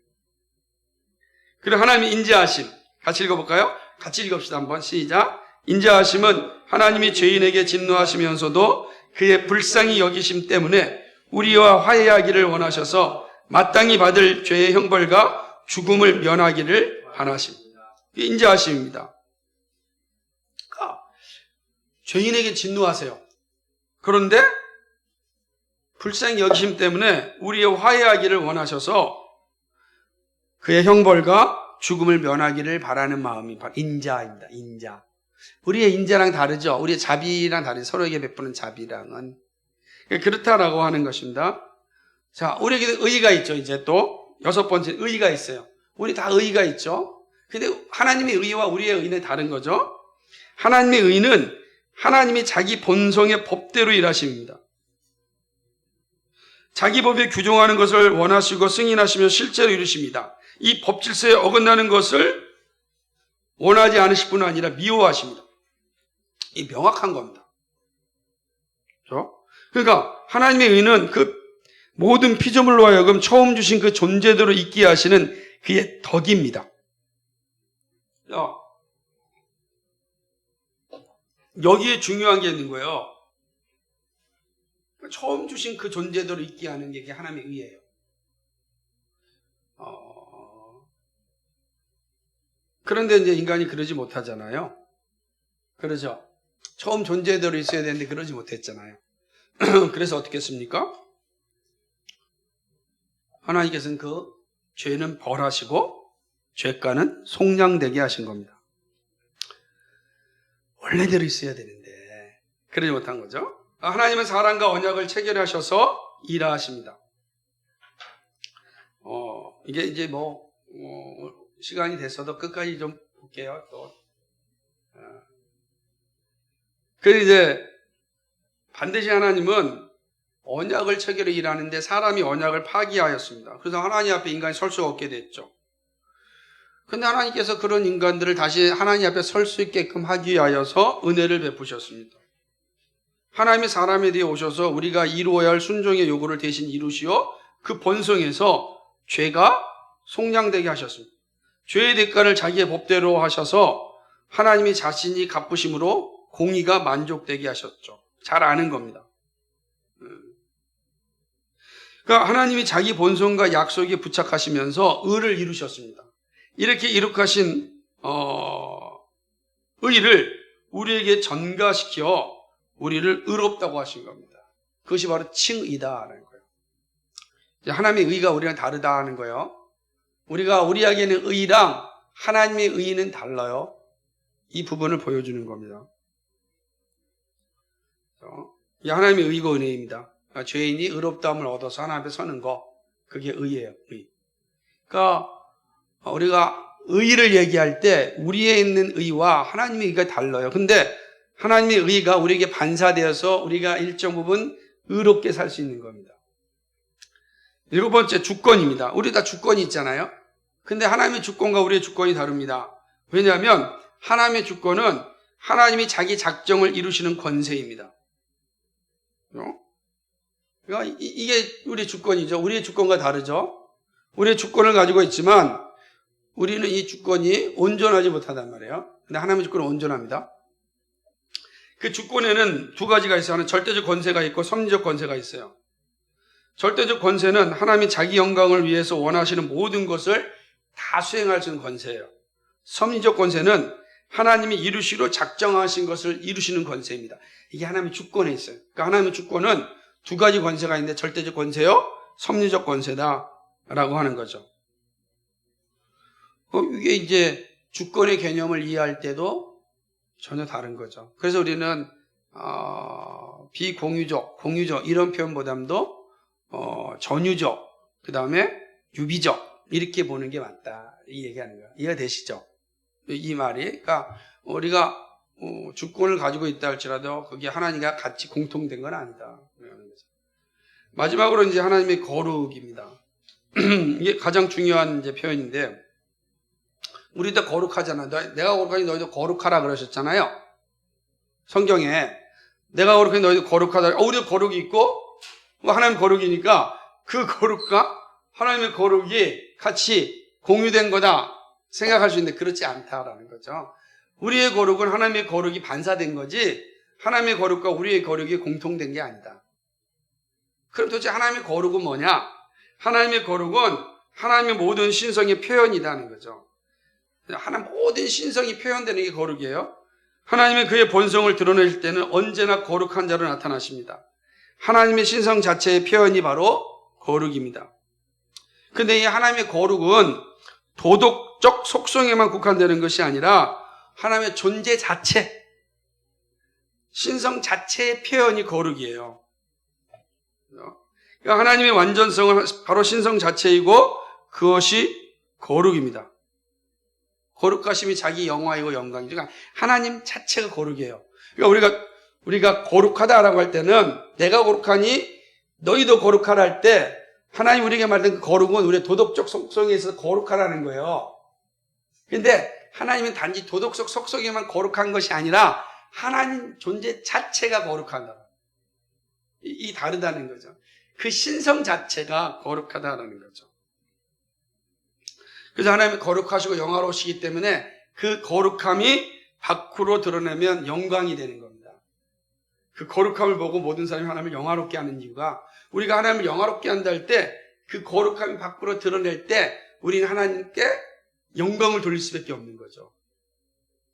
그리고 하나님의 인자하심. 같이 읽어볼까요? 같이 읽읍시다 한번. 시작. 인자하심은 하나님이 죄인에게 진노하시면서도 그의 불쌍히 여기심 때문에 우리와 화해하기를 원하셔서 마땅히 받을 죄의 형벌과 죽음을 면하기를 바라십니다. 이게 인자하심입니다. 그러니까 죄인에게 진노하세요. 그런데 불쌍히 여기심 때문에 우리의 화해하기를 원하셔서 그의 형벌과 죽음을 면하기를 바라는 마음이 바로 인자입니다. 인자. 우리의 인자랑 다르죠. 우리의 자비랑 다르죠. 서로에게 베푸는 자비랑은. 그렇다라고 하는 것입니다. 자, 우리에게 의의가 있죠. 이제 또 6번째 의의가 있어요. 우리 다 의의가 있죠. 근데 하나님의 의의와 우리의 의의는 다른 거죠. 하나님의 의의는 하나님이 자기 본성의 법대로 일하십니다. 자기 법에 규정하는 것을 원하시고 승인하시며 실제로 이루십니다. 이 법 질서에 어긋나는 것을 원하지 않으실 뿐 아니라 미워하십니다. 이 명확한 겁니다. 그렇죠? 그러니까 하나님의 의는 그 모든 피조물로 하여금 처음 주신 그 존재대로 있게 하시는 그의 덕입니다. 여기에 중요한 게 있는 거예요. 처음 주신 그 존재대로 있게 하는 게 하나님의 의예요. 그런데 이제 인간이 그러지 못하잖아요. 그러죠? 처음 존재대로 있어야 되는데 그러지 못했잖아요. 그래서 어떻게 했습니까? 하나님께서는 그 죄는 벌하시고 죄가는 속량되게 하신 겁니다. 원래대로 있어야 되는데 그러지 못한 거죠. 하나님은 사람과 언약을 체결하셔서 일하십니다. 이게 이제 시간이 됐어도 끝까지 좀 볼게요. 또. 그래서 이제 반드시 하나님은 언약을 체결해 일하는데 사람이 언약을 파기하였습니다. 그래서 하나님 앞에 인간이 설 수 없게 됐죠. 근데 하나님께서 그런 인간들을 다시 하나님 앞에 설 수 있게끔 하기 위하여서 은혜를 베푸셨습니다. 하나님이 사람에 대해 오셔서 우리가 이루어야 할 순종의 요구를 대신 이루시어 그 본성에서 죄가 속량되게 하셨습니다. 죄의 대가를 자기의 법대로 하셔서 하나님이 자신이 갚으심으로 공의가 만족되게 하셨죠. 잘 아는 겁니다. 그러니까 하나님이 자기 본성과 약속에 부착하시면서 의를 이루셨습니다. 이렇게 이룩하신 의를 우리에게 전가시켜 우리를 의롭다고 하신 겁니다. 그것이 바로 칭의다라는 거예요. 하나님의 의가 우리랑 다르다는 거예요. 우리에게는 의랑 하나님의 의는 달라요. 이 부분을 보여주는 겁니다. 이 하나님의 의고 은혜입니다. 그러니까 죄인이 의롭다함을 얻어서 하나님 앞에 서는 거, 그게 의예요. 의. 그러니까 우리가 의를 얘기할 때 우리에 있는 의와 하나님의 의가 달라요. 근데 하나님의 의가 우리에게 반사되어서 우리가 일정 부분 의롭게 살 수 있는 겁니다. 7번째 주권입니다. 우리 다 주권이 있잖아요. 근데 하나님의 주권과 우리의 주권이 다릅니다. 왜냐하면 하나님의 주권은 하나님이 자기 작정을 이루시는 권세입니다. 그러니까 이게 우리의 주권이죠. 우리의 주권과 다르죠. 우리의 주권을 가지고 있지만 우리는 이 주권이 온전하지 못하단 말이에요. 근데 하나님의 주권은 온전합니다. 그 주권에는 두 가지가 있어요. 하나는 절대적 권세가 있고 섭리적 권세가 있어요. 절대적 권세는 하나님이 자기 영광을 위해서 원하시는 모든 것을 다 수행할 수 있는 권세예요. 섭리적 권세는 하나님이 이루시기로 작정하신 것을 이루시는 권세입니다. 이게 하나님의 주권에 있어요. 그러니까 하나님의 주권은 두 가지 권세가 있는데 절대적 권세요, 섭리적 권세다라고 하는 거죠. 이게 이제 주권의 개념을 이해할 때도 전혀 다른 거죠. 그래서 우리는 비공유적, 공유적 이런 표현보다도 전유적, 그 다음에 유비적 이렇게 보는 게 맞다 이 얘기하는 거예요. 이해가 되시죠? 이 말이. 그러니까 우리가 주권을 가지고 있다 할지라도 그게 하나님과 같이 공통된 건 아니다. 마지막으로 이제 하나님의 거룩입니다. 이게 가장 중요한 이제 표현인데, 우리 다 거룩하잖아. 내가 거룩하니 너희도 거룩하라 그러셨잖아요. 성경에 내가 거룩하니 너희도 거룩하다. 우리도 거룩이 있고 하나님 거룩이니까 그 거룩과 하나님의 거룩이 같이 공유된 거다 생각할 수 있는데 그렇지 않다라는 거죠. 우리의 거룩은 하나님의 거룩이 반사된 거지 하나님의 거룩과 우리의 거룩이 공통된 게 아니다. 그럼 도대체 하나님의 거룩은 뭐냐? 하나님의 거룩은 하나님의 모든 신성의 표현이라는 거죠. 하나님 모든 신성이 표현되는 게 거룩이에요. 하나님의 그의 본성을 드러내실 때는 언제나 거룩한 자로 나타나십니다. 하나님의 신성 자체의 표현이 바로 거룩입니다. 근데 이 하나님의 거룩은 도덕적 속성에만 국한되는 것이 아니라 하나님의 존재 자체, 신성 자체의 표현이 거룩이에요. 그러니까 하나님의 완전성은 바로 신성 자체이고 그것이 거룩입니다. 거룩하심이 자기 영화이고 영광이죠. 그러니까 하나님 자체가 거룩이에요. 그러니까 우리가 거룩하다라고 할 때는 내가 거룩하니 너희도 거룩하라 할 때 하나님 우리에게 말하는 그 거룩은 우리의 도덕적 속성에 있어서 거룩하라는 거예요. 그런데 하나님은 단지 도덕적 속성에만 거룩한 것이 아니라 하나님 존재 자체가 거룩하다. 이 다르다는 거죠. 그 신성 자체가 거룩하다라는 거죠. 그래서 하나님이 거룩하시고 영화로우시기 때문에 그 거룩함이 밖으로 드러내면 영광이 되는 겁니다. 그 거룩함을 보고 모든 사람이 하나님을 영화롭게 하는 이유가 우리가 하나님을 영화롭게 한다 할 때 그 거룩함이 밖으로 드러낼 때 우리는 하나님께 영광을 돌릴 수밖에 없는 거죠.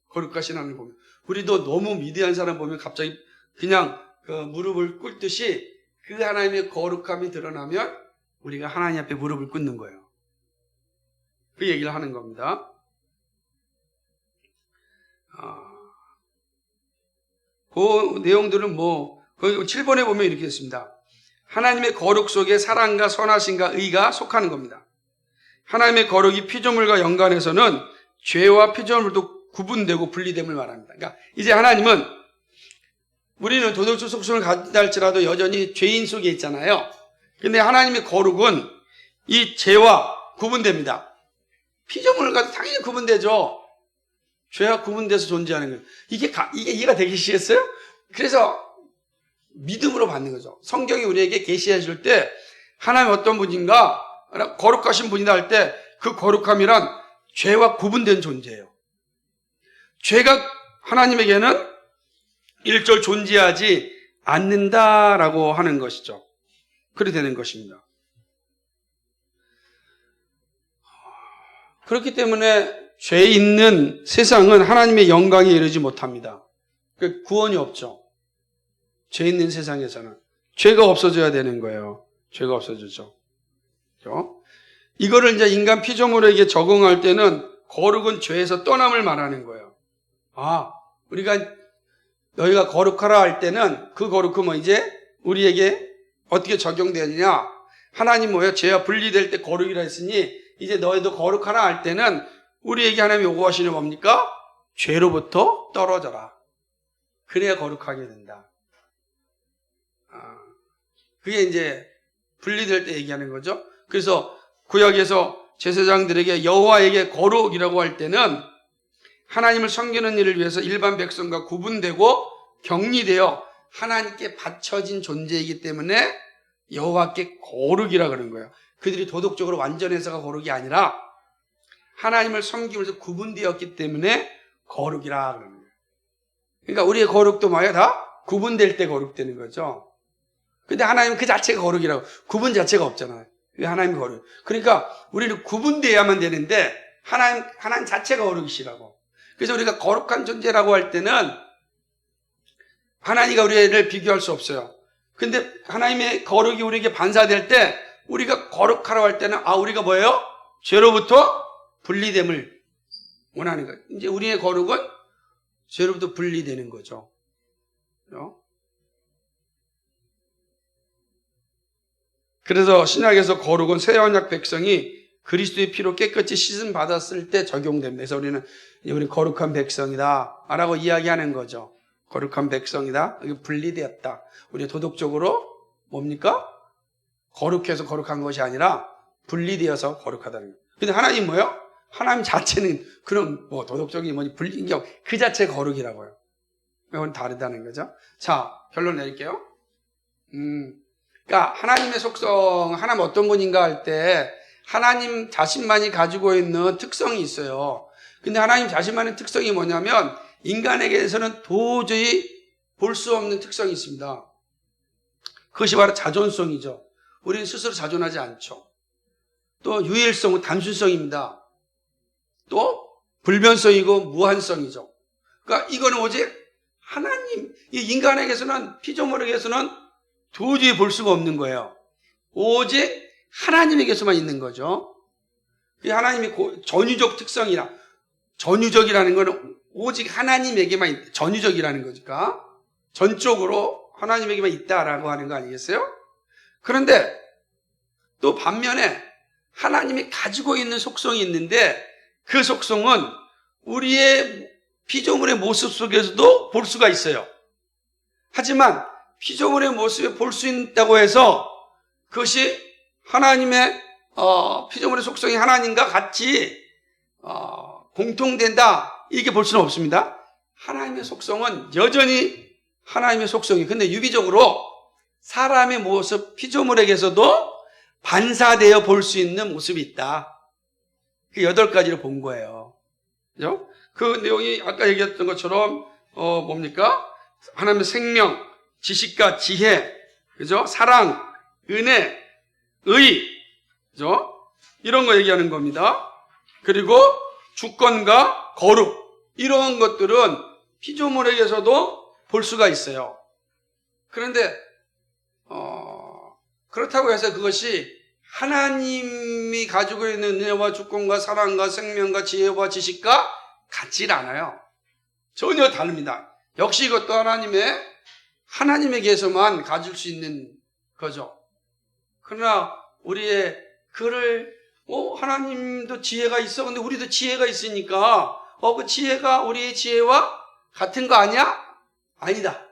거룩하신 하나님 보면 우리도 너무 위대한 사람 보면 갑자기 그냥 그 무릎을 꿇듯이 그 하나님의 거룩함이 드러나면 우리가 하나님 앞에 무릎을 꿇는 거예요. 그 얘기를 하는 겁니다. 그 내용들은 거기 7번에 보면 이렇게 있습니다. 하나님의 거룩 속에 사랑과 선하심과 의가 속하는 겁니다. 하나님의 거룩이 피조물과 연관해서는 죄와 피조물도 구분되고 분리됨을 말합니다. 그러니까 이제 하나님은 우리는 도덕적 속성을 가진다 할지라도 여전히 죄인 속에 있잖아요. 근데 하나님의 거룩은 이 죄와 구분됩니다. 피조물과 당연히 구분되죠. 죄와 구분돼서 존재하는 거예요. 이게 이해가 되시겠어요? 그래서 믿음으로 받는 거죠. 성경이 우리에게 계시해 줄 때 하나님 어떤 분인가 거룩하신 분이다 할 때 그 거룩함이란 죄와 구분된 존재예요. 죄가 하나님에게는 일절 존재하지 않는다라고 하는 것이죠. 그렇게 되는 것입니다. 그렇기 때문에 죄 있는 세상은 하나님의 영광에 이르지 못합니다. 구원이 없죠. 죄 있는 세상에서는 죄가 없어져야 되는 거예요. 죄가 없어지죠. 그렇죠? 이거를 이제 인간 피조물에게 적응할 때는 거룩은 죄에서 떠남을 말하는 거예요. 너희가 거룩하라 할 때는 그 거룩은 이제 우리에게 어떻게 적용되느냐? 하나님 죄와 분리될 때 거룩이라 했으니 이제 너희도 거룩하라 할 때는 우리에게 하나님 요구하시는 뭡니까? 죄로부터 떨어져라. 그래야 거룩하게 된다. 그게 이제 분리될 때 얘기하는 거죠. 그래서 구약에서 제사장들에게 여호와에게 거룩이라고 할 때는 하나님을 섬기는 일을 위해서 일반 백성과 구분되고 격리되어 하나님께 바쳐진 존재이기 때문에 여호와께 거룩이라 그런 거예요. 그들이 도덕적으로 완전해서가 거룩이 아니라 하나님을 섬기면서 구분되었기 때문에 거룩이라 그러는 거예요. 그러니까 우리의 거룩도 다 구분될 때 거룩되는 거죠. 근데 하나님은 그 자체가 거룩이라고. 구분 자체가 없잖아요. 왜 하나님이 거룩? 그러니까 우리는 구분되어야만 되는데 하나님 자체가 거룩이시라고. 그래서 우리가 거룩한 존재라고 할 때는 하나님과 우리를 비교할 수 없어요. 근데 하나님의 거룩이 우리에게 반사될 때 우리가 거룩하라고 할 때는 우리가 뭐예요? 죄로부터 분리됨을 원하는 거예요. 이제 우리의 거룩은 죄로부터 분리되는 거죠. 그래서 신약에서 거룩은 새 언약 백성이 그리스도의 피로 깨끗이 씻음 받았을 때 적용됩니다. 그래서 우리 거룩한 백성이다 라고 이야기하는 거죠. 거룩한 백성이다. 이게 분리되었다. 우리 도덕적으로 뭡니까? 거룩해서 거룩한 것이 아니라 분리되어서 거룩하다는 거예요. 근데 하나님 뭐예요? 하나님 자체는 그런 도덕적인 분리인 경 그 자체가 거룩이라고요. 이건 다르다는 거죠. 자, 결론 내릴게요. 그러니까 하나님의 속성, 하나님 어떤 분인가 할 때 하나님 자신만이 가지고 있는 특성이 있어요. 근데 하나님 자신만의 특성이 뭐냐면 인간에게서는 도저히 볼 수 없는 특성이 있습니다. 그것이 바로 자존성이죠. 우리는 스스로 자존하지 않죠. 또 유일성, 단순성입니다. 또 불변성이고 무한성이죠. 그러니까 이거는 오직 하나님, 이 인간에게서는, 피조물에게서는 도저히 볼 수가 없는 거예요. 오직 하나님에게서만 있는 거죠. 그 하나님의 전유적 특성이라, 전유적이라는 거는 오직 하나님에게만 전유적이라는 거니까 전적으로 하나님에게만 있다라고 하는 거 아니겠어요? 그런데 또 반면에 하나님이 가지고 있는 속성이 있는데 그 속성은 우리의 피조물의 모습 속에서도 볼 수가 있어요. 하지만 피조물의 모습에 볼 수 있다고 해서 그것이 하나님의 피조물의 속성이 하나님과 같이 공통된다 이렇게 볼 수는 없습니다. 하나님의 속성은 여전히 하나님의 속성이, 근데 유비적으로 사람의 모습, 피조물에게서도 반사되어 볼 수 있는 모습이 있다. 그 8가지를 본 거예요. 그죠? 그 내용이 아까 얘기했던 것처럼 뭡니까? 하나님의 생명, 지식과 지혜, 그죠? 사랑, 은혜, 의, 그죠? 이런 거 얘기하는 겁니다. 그리고 주권과 거룩, 이런 것들은 피조물에게서도 볼 수가 있어요. 그런데 그렇다고 해서 그것이 하나님이 가지고 있는 은혜와 주권과 사랑과 생명과 지혜와 지식과 같질 않아요. 전혀 다릅니다. 역시 이것도 하나님에게서만 가질 수 있는 거죠. 그러나 우리의 그를 하나님도 지혜가 있어. 근데 우리도 지혜가 있으니까 그 지혜가 우리의 지혜와 같은 거 아니야? 아니다.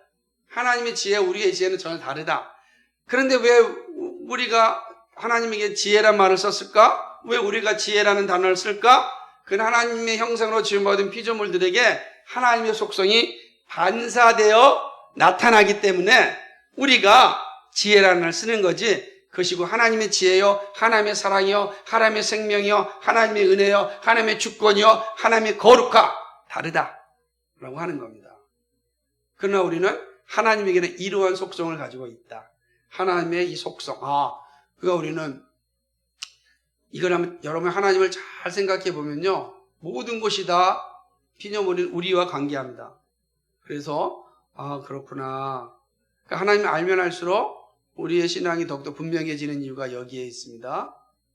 하나님의 지혜, 우리의 지혜는 전혀 다르다. 그런데 왜 우리가 하나님에게 지혜란 말을 썼을까? 왜 우리가 지혜라는 단어를 쓸까? 그건 하나님의 형상으로 지음받은 피조물들에게 하나님의 속성이 반사되어 나타나기 때문에 우리가 지혜라는 말을 쓰는 거지. 그것이고 하나님의 지혜요, 하나님의 사랑이요, 하나님의 생명이요, 하나님의 은혜요, 하나님의 주권이요, 하나님의 거룩하 다르다라고 하는 겁니다. 그러나 우리는 하나님에게는 이러한 속성을 가지고 있다. 하나님의 이 속성. 그러니까 우리는 이걸 한번 여러분 하나님을 잘 생각해 보면요. 모든 것이 다 피조물인 우리와 관계합니다. 그래서 그렇구나. 그러니까 하나님을 알면 알수록 우리의 신앙이 더욱더 분명해지는 이유가 여기에 있습니다.